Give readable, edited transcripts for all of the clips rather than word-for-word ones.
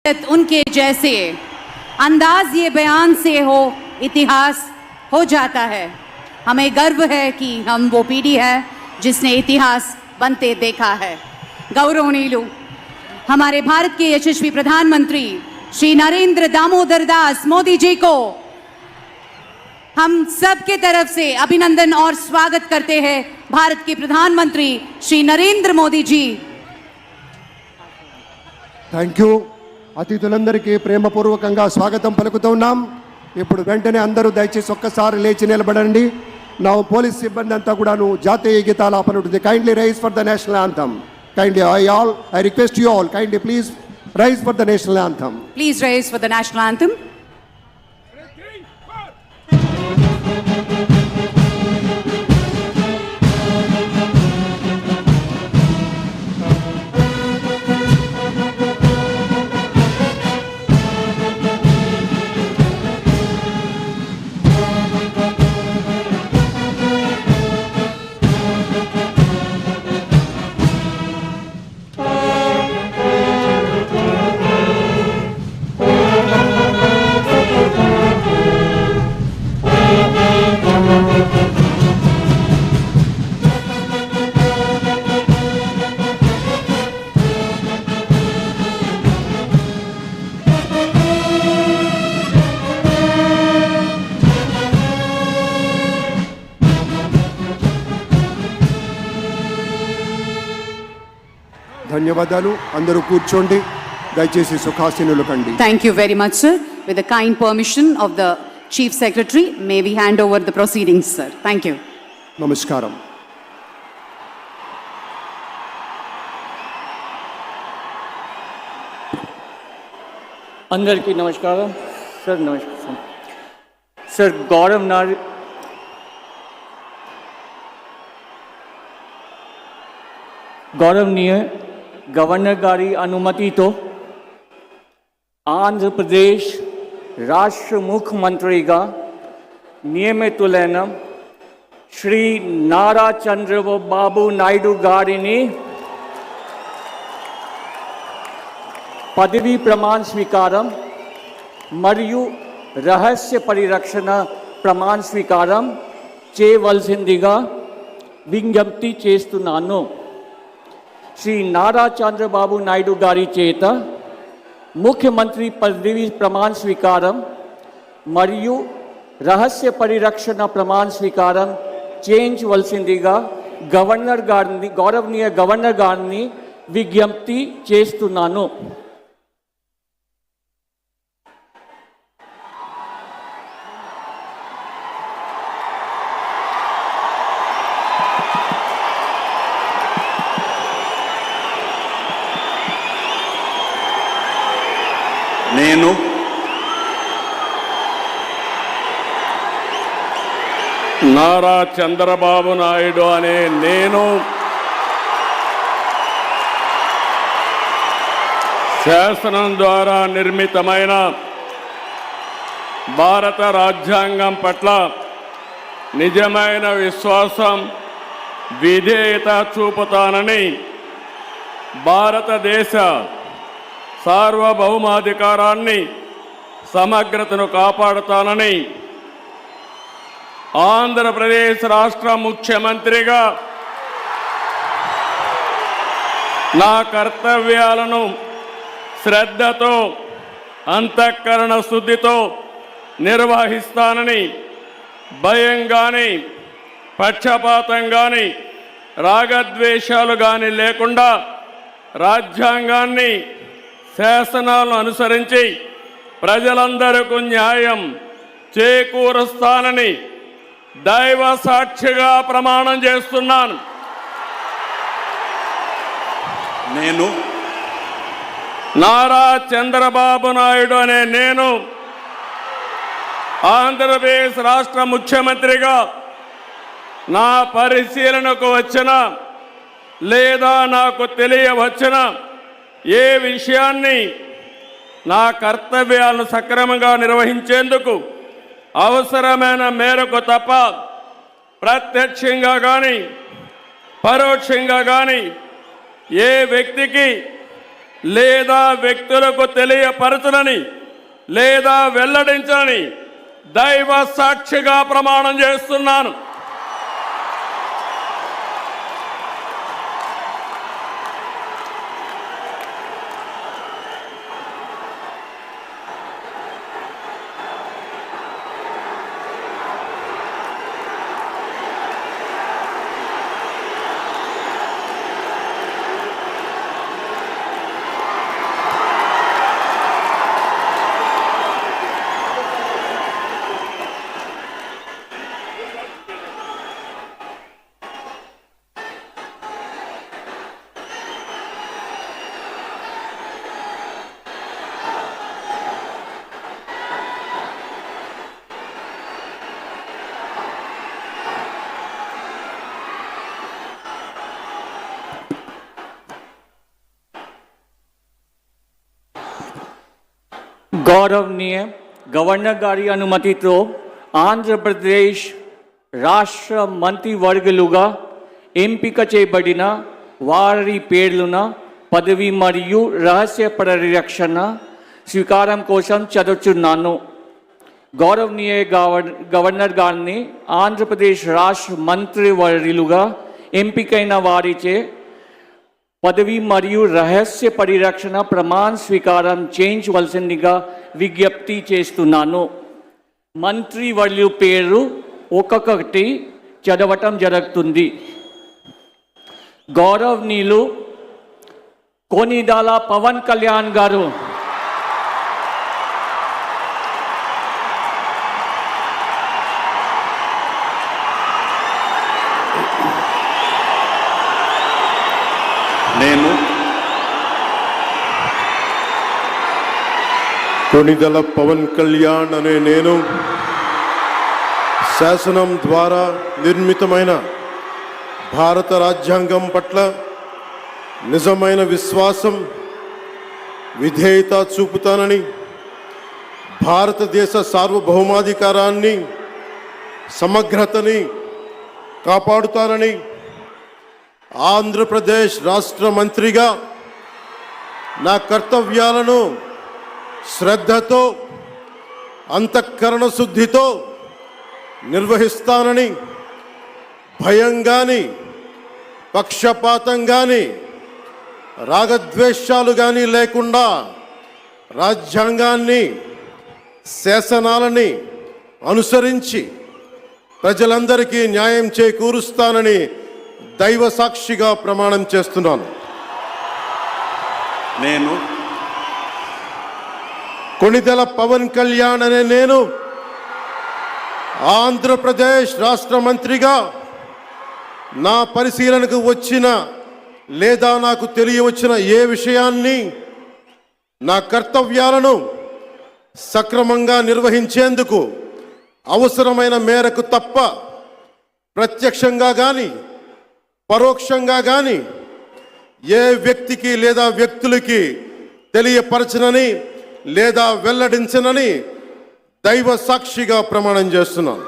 उनके जैसे अंदाज ये बयान से हो इतिहास हो जाता है। हमें गर्व है कि हम वो पीढ़ी है जिसने इतिहास बनते देखा है। गौरवनीय हमारे भारत के यशस्वी प्रधानमंत्री श्री नरेंद्र दामोदर दास मोदी जी को हम सब के तरफ से अभिनंदन और स्वागत करते हैं। भारत के प्रधानमंत्री श्री नरेंद्र मोदी जी। Thank you. అతిథులందరికీ ప్రేమపూర్వకంగా స్వాగతం పలుకుతూ ఉన్నాం. ఇప్పుడు వెంటనే అందరూ దయచేసి ఒక్కసారి లేచి నిలబడండి. నా పోలీస్ సిబ్బంది అంతా కూడాను జాతీయ గీతాలాపన ఉంటుంది. Kindly rise for the national anthem. Kindly I request you all kindly please rise for the national anthem. Please rise for the national anthem. ధన్యవాదాలు. అందరూ కూర్చోండి. దయచేసి సుఖాసీనులు కండి. Thank you very much, sir. With the kind permission of the Chief Secretary, may we hand over the proceedings, sir. Thank you. నమస్కారం. అందరికీ నమస్కారం sir. నమస్కారం sir. గౌరవనీయ గవర్నర్ గారి అనుమతితో ఆంధ్రప్రదేశ్ రాష్ట్ర ముఖ్యమంత్రిగా నియమితులైన శ్రీ నారా చంద్రబాబు నాయుడు గారిని పదవీ ప్రమాణ స్వీకారం మరియు రహస్య పరిరక్షణ ప్రమాణ స్వీకారం చేయవలసిందిగా విజ్ఞప్తి చేస్తున్నాను. శ్రీ నారా చంద్రబాబు నాయుడు గారి చేత ముఖ్యమంత్రి పదవీ ప్రమాణ స్వీకారం మరియు రహస్య పరిరక్షణ ప్రమాణ స్వీకారం చేయించవలసిందిగా గౌరవనీయ గవర్నర్ గారిని విజ్ఞప్తి చేస్తున్నాను. నేను నారా చంద్రబాబు నాయుడు అనే నేను శాసనం ద్వారా నిర్మితమైన భారత రాజ్యాంగం పట్ల నిజమైన విశ్వాసం విధేయత చూపుతానని భారతదేశ సార్వభౌమాధికారాన్ని సమగ్రతను కాపాడుతానని ఆంధ్రప్రదేశ్ రాష్ట్ర ముఖ్యమంత్రిగా నా కర్తవ్యాలను శ్రద్ధతో అంతఃకరణ శుద్ధితో నిర్వహిస్తానని భయం కానీ పక్షపాతం కానీ రాగద్వేషాలు కానీ లేకుండా రాజ్యాంగాన్ని శాసనాలను అనుసరించి ప్రజలందరికీ న్యాయం చేకూరుస్తానని దైవ సాక్షిగా ప్రమాణం చేస్తున్నాను. నేను నారా చంద్రబాబు నాయుడు అనే నేను ఆంధ్రప్రదేశ్ రాష్ట్ర ముఖ్యమంత్రిగా నా పరిశీలనకు వచ్చిన లేదా నాకు తెలియవచ్చిన ఏ విషయాన్ని నా కర్తవ్యాలను సక్రమంగా నిర్వహించేందుకు అవసరమైన మేరకు తప్ప ప్రత్యక్షంగా కానీ పరోక్షంగా కానీ ఏ వ్యక్తికి లేదా వ్యక్తులకు తెలియపరచనని లేదా వెల్లడించనని దైవ సాక్షిగా ప్రమాణం చేస్తున్నాను. గౌరవనీయ గవర్నర్ గారి అనుమతితో ఆంధ్రప్రదేశ్ రాష్ట్ర మంత్రివర్గులుగా ఎంపిక చేయబడిన వారి పేర్లున పదవి మరియు రహస్య పరిరక్షణ స్వీకారం కోసం చదువుతున్నాను. గౌరవనీయ గవర్నర్ గారిని ఆంధ్రప్రదేశ్ రాష్ట్ర మంత్రివర్యులుగా ఎంపికైన వారిచే పదవి మరియు రహస్య పరిరక్షణ ప్రమాణ స్వీకారం చేయించవలసిందిగా విజ్ఞప్తి చేస్తున్నాను. మంత్రివర్యుల పేరు ఒక్కొక్కటి చదవటం జరుగుతుంది. గౌరవనీయులు కొనిదాల పవన్ కళ్యాణ్ గారు, నేను కొనిదల పవన్ కళ్యాణ్ అనే నేను శాసనం ద్వారా నిర్మితమైన భారత రాజ్యాంగం పట్ల నిజమైన విశ్వాసం, విధేయత చూపుతానని, భారతదేశ సార్వభౌమాధికారాన్ని, సమగ్రతని కాపాడుతానని, ఆంధ్రప్రదేశ్ రాష్ట్ర మంత్రిగా నా కర్తవ్యాలను శ్రద్ధతో, అంతఃకరణ శుద్ధితో నిర్వహిస్తానని, భయం కానీ, పక్షపాతం కానీ, రాగద్వేషాలు కానీ లేకుండా రాజ్యాంగాన్ని, శాసనాలని అనుసరించి ప్రజలందరికీ న్యాయం చేకూరుస్తానని దైవ సాక్షిగా ప్రమాణం చేస్తున్నాను. నేను కొనిదెల పవన్ కళ్యాణ్ అనే నేను ఆంధ్రప్రదేశ్ రాష్ట్ర మంత్రిగా నా పరిశీలనకు వచ్చిన లేదా నాకు తెలియవచ్చిన ఏ విషయాన్ని, నా కర్తవ్యాలను సక్రమంగా నిర్వహించేందుకు అవసరమైన మేరకు తప్ప ప్రత్యక్షంగా కానీ పరోక్షంగా కానీ ఏ వ్యక్తికి లేదా వ్యక్తులకి తెలియపరచనని లేదా వెల్లడించనని దైవ సాక్షిగా ప్రమాణం చేస్తున్నాను.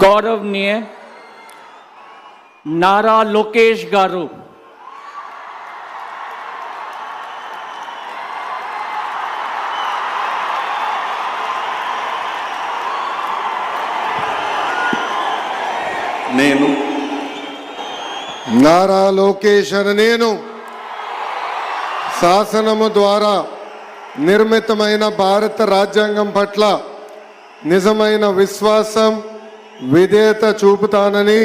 గౌరవనీయ నారా లోకేష్ గారు, నేను నారా లోకేష్ అనే నేను శాసనము ద్వారా నిర్మితమైన భారత రాజ్యాంగం పట్ల నిజమైన విశ్వాసం విధేయత చూపుతానని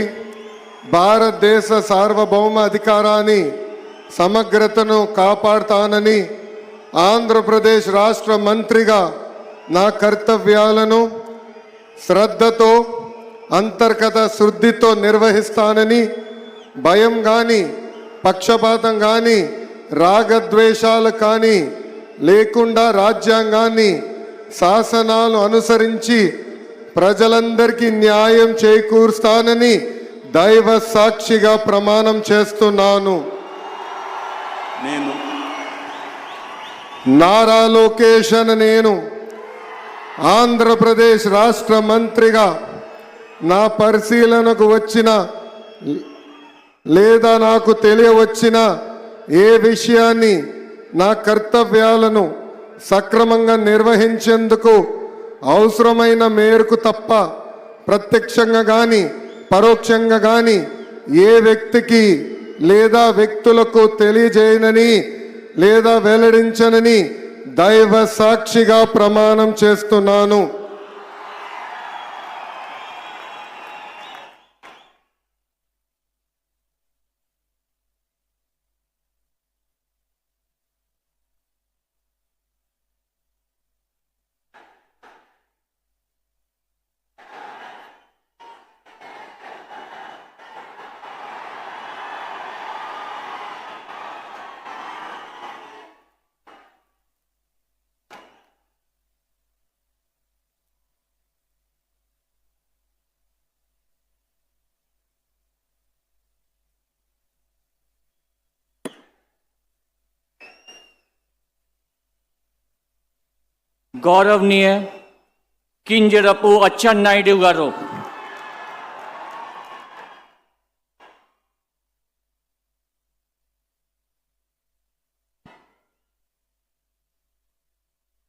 భారతదేశ సార్వభౌమ అధికారాన్ని సమగ్రతను కాపాడుతానని ఆంధ్రప్రదేశ్ రాష్ట్ర మంత్రిగా నా కర్తవ్యాలను శ్రద్ధతో అంతర్గత శుద్ధితో నిర్వహిస్తానని భయం కానీ పక్షపాతం కానీ రాగద్వేషాలు కానీ లేకుండా రాజ్యాంగాన్ని శాసనాలు అనుసరించి ప్రజలందరికీ న్యాయం చేకూరుస్తానని దైవ సాక్షిగా ప్రమాణం చేస్తున్నాను. నేను నారా లోకేష్ అనే నేను ఆంధ్రప్రదేశ్ రాష్ట్ర మంత్రిగా నా పరిశీలనకు వచ్చిన లేదా నాకు తెలియవచ్చిన ఏ విషయాన్ని నా కర్తవ్యాలను సక్రమంగా నిర్వహించేందుకు అవసరమైన మేరకు తప్ప ప్రత్యక్షంగా కానీ పరోక్షంగా కానీ ఏ వ్యక్తికి లేదా వ్యక్తులకు తెలియజేయనని లేదా వెల్లడించనని దైవ సాక్షిగా ప్రమాణం చేస్తున్నాను. గౌరవనీయ కింజరపు అచ్చెన్నాయుడు గారు,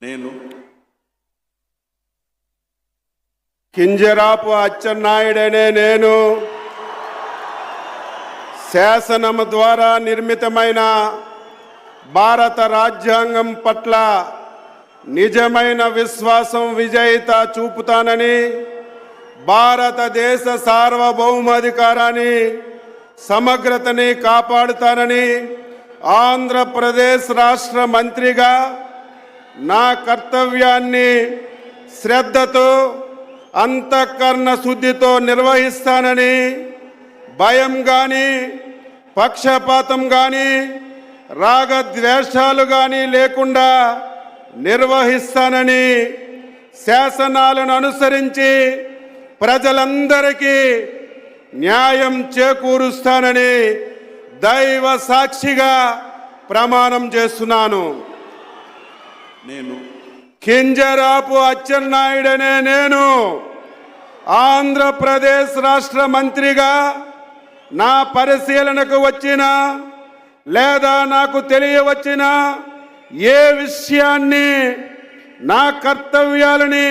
నేను కింజరాపు అచ్చెన్నాయుడనే నేను శాసనము ద్వారా నిర్మితమైన భారత రాజ్యాంగం పట్ల నిజమైన విశ్వాసం విజేత చూపుతానని భారతదేశ సార్వభౌమాధికారాన్ని సమగ్రతని కాపాడుతానని ఆంధ్రప్రదేశ్ రాష్ట్ర మంత్రిగా నా కర్తవ్యాన్ని శ్రద్ధతో అంతఃకరణ శుద్ధితో నిర్వహిస్తానని భయం కానీ పక్షపాతం కానీ రాగద్వేషాలు కానీ లేకుండా నిర్వహిస్తానని శాసనాలను అనుసరించి ప్రజలందరికీ న్యాయం చేకూరుస్తానని దైవ సాక్షిగా ప్రమాణం చేస్తున్నాను. నేను కింజరాపు అచ్చెన్నాయుడనే నేను ఆంధ్రప్రదేశ్ రాష్ట్ర మంత్రిగా నా పరిశీలనకు వచ్చిన లేదా నాకు తెలియవచ్చిన ఏ విషయాన్ని నా కర్తవ్యాలని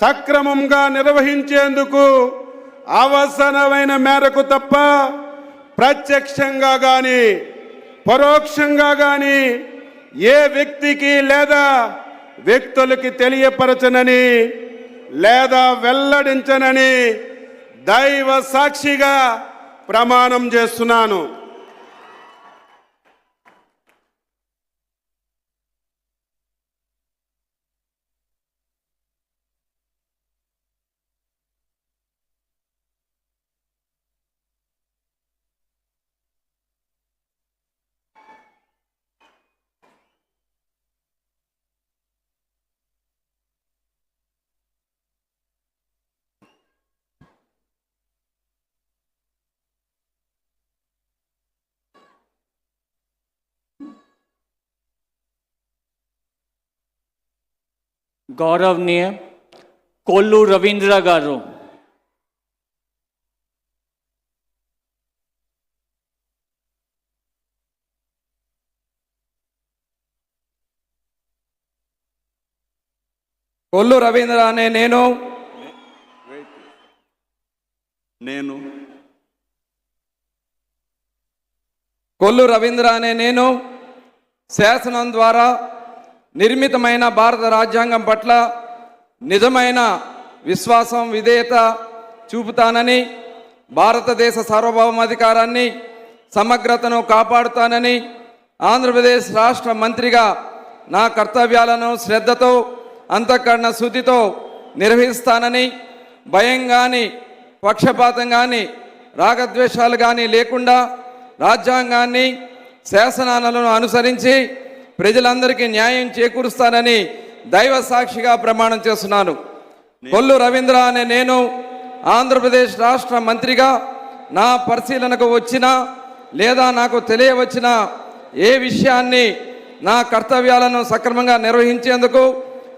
సక్రమంగా నిర్వహించేందుకు అవసరమైన మేరకు తప్ప ప్రత్యక్షంగా కానీ పరోక్షంగా కానీ ఏ వ్యక్తికి లేదా వ్యక్తులకి తెలియపరచనని లేదా వెల్లడించనని దైవ సాక్షిగా ప్రమాణం చేస్తున్నాను. గౌరవనీయ కొల్లు రవీంద్ర గారు, కొల్లు రవీంద్ర అనే నేను కొల్లు రవీంద్ర అనే నేను శాసనం ద్వారా నిర్మితమైన భారత రాజ్యాంగం పట్ల నిజమైన విశ్వాసం విధేయత చూపుతానని, భారతదేశ సార్వభౌమాధికారాన్ని సమగ్రతను కాపాడుతానని, ఆంధ్రప్రదేశ్ రాష్ట్ర మంత్రిగా నా కర్తవ్యాలను శ్రద్ధతో అంతఃకరణ శుద్ధితో నిర్వహిస్తానని, భయం కానీ పక్షపాతం కానీ రాగద్వేషాలు కానీ లేకుండా రాజ్యాంగాన్ని శాసనాలను అనుసరించి ప్రజలందరికీ న్యాయం చేకూరుస్తానని దైవ సాక్షిగా ప్రమాణం చేస్తున్నాను. కొల్లు రవీంద్ర అనే నేను ఆంధ్రప్రదేశ్ రాష్ట్ర మంత్రిగా నా పరిశీలనకు వచ్చిన లేదా నాకు తెలియవచ్చిన ఏ విషయాన్ని నా కర్తవ్యాలను సక్రమంగా నిర్వహించేందుకు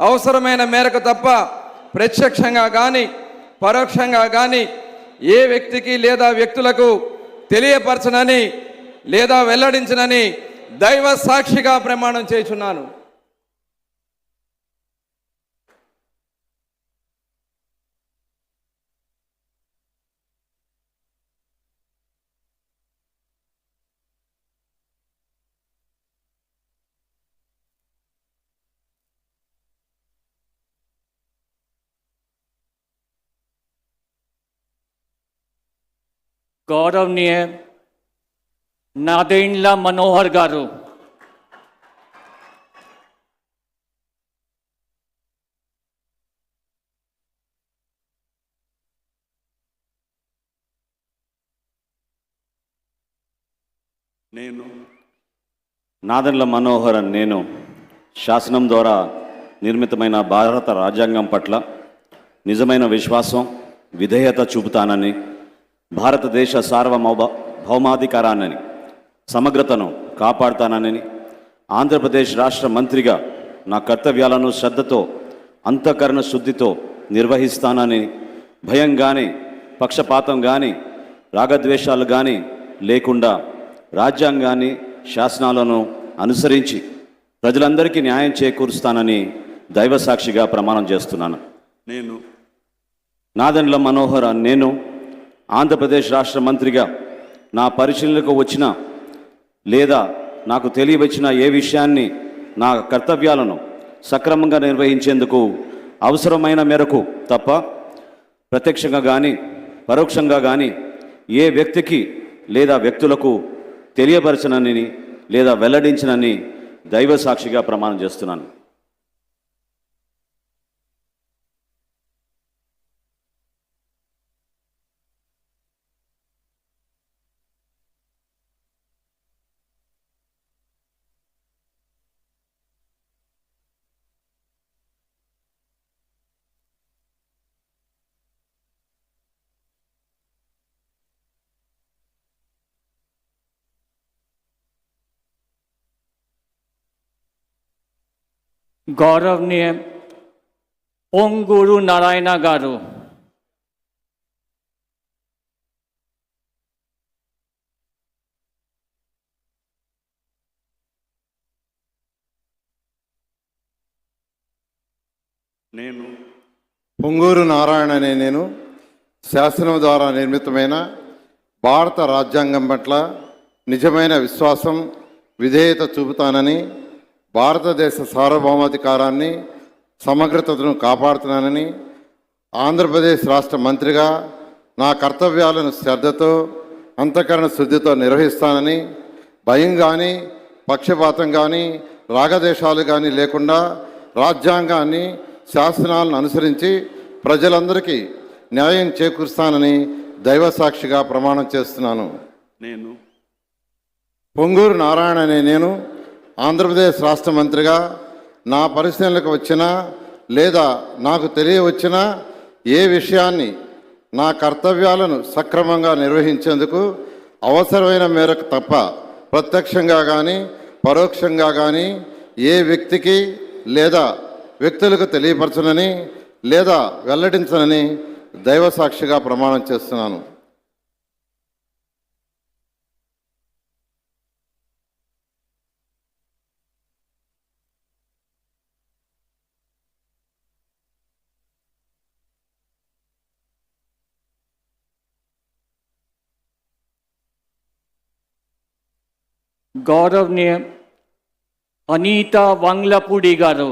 అవసరమైన మేరకు తప్ప ప్రత్యక్షంగా కానీ పరోక్షంగా కానీ ఏ వ్యక్తికి లేదా వ్యక్తులకు తెలియపరచనని లేదా వెల్లడించనని దైవ సాక్షిగా ప్రమాణం చేయుచున్నాను. गौरवनीय नादेंड्ला मनोहर गारू, నాదెండ్ల మనోహర్ నేను శాసనం ద్వారా నిర్మితమైన భారత రాజ్యాంగం పట్ల నిజమైన విశ్వాసం విధేయత చూపుతానని, భారతదేశ సార్వభౌమాధికారాన్ని సమగ్రతను కాపాడుతానని, ఆంధ్రప్రదేశ్ రాష్ట్ర మంత్రిగా నా కర్తవ్యాలను శ్రద్ధతో అంతఃకరణ శుద్ధితో నిర్వహిస్తానని, భయం కానీ పక్షపాతం కానీ రాగద్వేషాలు కానీ లేకుండా రాజ్యాంగాన్ని శాసనాలను అనుసరించి ప్రజలందరికీ న్యాయం చేకూరుస్తానని దైవసాక్షిగా ప్రమాణం చేస్తున్నాను. నాదెండ్ల మనోహర్ నేను ఆంధ్రప్రదేశ్ రాష్ట్ర మంత్రిగా నా పరిశీలనకు వచ్చిన లేదా నాకు తెలియవచ్చిన ఏ విషయాన్ని నా కర్తవ్యాలను సక్రమంగా నిర్వహించేందుకు అవసరమైన మేరకు తప్ప ప్రత్యక్షంగా కానీ పరోక్షంగా కానీ ఏ వ్యక్తికి లేదా వ్యక్తులకు తెలియపరచనని లేదా వెల్లడించనని దైవ సాక్షిగా ప్రమాణం చేస్తున్నాను. गौरवनीय पोंगूरू नारायण गारू, పొంగూరు నారాయణ అనే నేను శాసనం ద్వారా నిర్మితమైన భారత రాజ్యాంగం పట్ల నిజమైన విశ్వాసం విధేయత చూపుతానని, భారతదేశ సార్వభౌమాధికారాన్ని సమగ్రతను కాపాడుతున్నానని, ఆంధ్రప్రదేశ్ రాష్ట్ర మంత్రిగా నా కర్తవ్యాలను శ్రద్ధతో అంతఃకరణ శుద్ధితో నిర్వహిస్తానని, భయం కానీ పక్షపాతం కానీ రాగదేశాలు కానీ లేకుండా రాజ్యాంగాన్ని శాసనాలను అనుసరించి ప్రజలందరికీ న్యాయం చేకూరుస్తానని దైవసాక్షిగా ప్రమాణం చేస్తున్నాను. పొంగూరు నారాయణ అనే నేను ఆంధ్రప్రదేశ్ రాష్ట్ర మంత్రిగా నా పరిశీలనకు వచ్చిన లేదా నాకు తెలియవచ్చిన ఏ విషయాన్ని నా కర్తవ్యాలను సక్రమంగా నిర్వహించేందుకు అవసరమైన మేరకు తప్ప ప్రత్యక్షంగా కానీ పరోక్షంగా కానీ ఏ వ్యక్తికి లేదా వ్యక్తులకు తెలియపరచనని లేదా వెల్లడించనని దైవసాక్షిగా ప్రమాణం చేస్తున్నాను. गौरवनीय अनीता वांगलापुडी गारू,